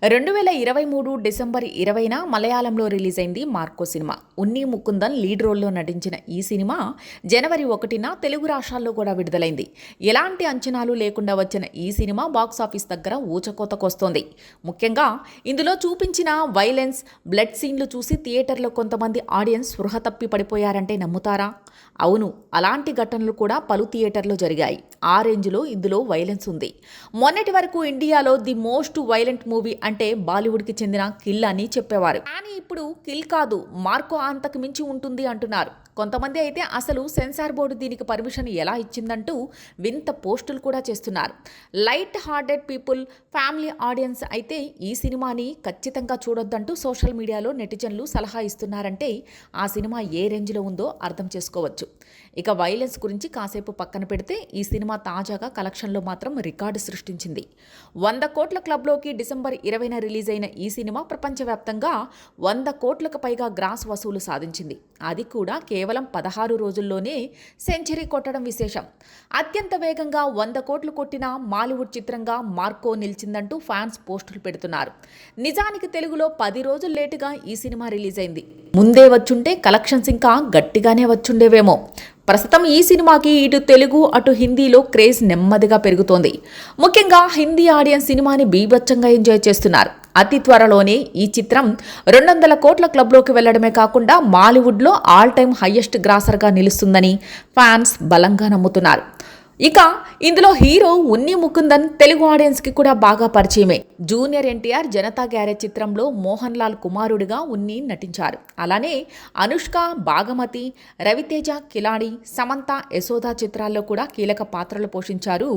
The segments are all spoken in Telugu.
2023 డిసెంబర్ 20న మలయాళంలో రిలీజ్ అయింది మార్కో సినిమా. ఉన్ని ముకుందన్ లీడ్ రోల్లో నటించిన ఈ సినిమా జనవరి 1న తెలుగు రాష్ట్రాల్లో కూడా విడుదలైంది. ఎలాంటి అంచనాలు లేకుండా వచ్చిన ఈ సినిమా బాక్సాఫీస్ దగ్గర ఊచకోతకొస్తోంది. ముఖ్యంగా ఇందులో చూపించిన వైలెన్స్, బ్లడ్ సీన్లు చూసి థియేటర్లో కొంతమంది ఆడియన్స్ స్పృహ తప్పి పడిపోయారంటే నమ్ముతారా? అవును, అలాంటి ఘటనలు కూడా పలు థియేటర్లో జరిగాయి. ఆ రేంజ్లో ఇందులో వైలెన్స్ ఉంది. మొన్నటి వరకు ఇండియాలో ది మోస్ట్ వైలెంట్ మూవీ అంటే బాలీవుడ్కి చెందిన కిల్ అని చెప్పేవారు. కానీ ఇప్పుడు కిల్ కాదు, మార్కో అంతకు మించి ఉంటుంది అంటున్నారు. కొంతమంది అయితే అసలు సెన్సార్ బోర్డు దీనికి పర్మిషన్ ఎలా ఇచ్చిందంటూ వింత పోస్టులు కూడా చేస్తున్నారు. Light hearted people, family audience అయితే ఈ సినిమాని ఖచ్చితంగా చూడొద్దంటూ సోషల్ మీడియాలో నెటిజన్లు సలహా ఇస్తున్నారంటే ఆ సినిమా ఏ రేంజ్లో ఉందో అర్థం చేసుకోవచ్చు. ఇక వైలెన్స్ గురించి కాసేపు పక్కన పెడితే ఈ సినిమా తాజాగా కలెక్షన్లో మాత్రం రికార్డు సృష్టించింది. 100 కోట్ల క్లబ్లోకి డిసెంబర్ 20న రిలీజ్ అయిన ఈ సినిమా ప్రపంచవ్యాప్తంగా 100 కోట్లకు పైగా గ్రాస్ వసూలు సాధించింది. అది కూడా కేవలం 16 రోజుల్లోనే సెంచరీ కొట్టడం విశేషం. అత్యంత వేగంగా 100 కోట్లు కొట్టిన మాలీవుడ్ చిత్రంగా మార్కో నిలిచిందంటూ ఫ్యాన్స్ పోస్టులు పెడుతున్నారు. నిజానికి తెలుగులో 10 రోజులు లేటుగా ఈ సినిమా రిలీజ్ అయింది. ముందే వచ్చుంటే కలెక్షన్స్ ఇంకా గట్టిగానే వచ్చుండేవేమో. ప్రస్తుతం ఈ సినిమాకి ఇటు తెలుగు అటు హిందీలో క్రేజ్ నెమ్మదిగా పెరుగుతోంది. ముఖ్యంగా హిందీ ఆడియన్స్ సినిమాని బీభత్సంగా ఎంజాయ్ చేస్తున్నారు. అతి త్వరలోనే ఈ చిత్రం 200 కోట్ల క్లబ్లోకి వెళ్లడమే కాకుండా మాలీవుడ్లో ఆల్ టైమ్ హయ్యెస్ట్ గ్రాసర్గా నిలుస్తుందని ఫ్యాన్స్ బలంగా నమ్ముతున్నారు. ఇక ఇందులో హీరో ఉన్ని ముకుందన్ తెలుగు ఆడియన్స్కి కూడా బాగా పరిచయమే. జూనియర్ ఎన్టీఆర్ జనతా గ్యారేజ్ చిత్రంలో మోహన్ లాల్ కుమారుడిగా ఉన్ని నటించారు. అలానే అనుష్క, భాగమతి, రవితేజ, కిలాడి, సమంత, యశోద చిత్రాల్లో కూడా కీలక పాత్రలు పోషించారు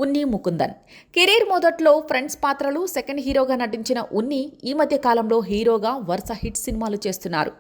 ఉన్ని ముకుందన్. కెరీర్ మొదట్లో ఫ్రెండ్స్ పాత్రలు, సెకండ్ హీరోగా నటించిన ఉన్ని ఈ మధ్య కాలంలో హీరోగా వరుస హిట్ సినిమాలు చేస్తున్నారు.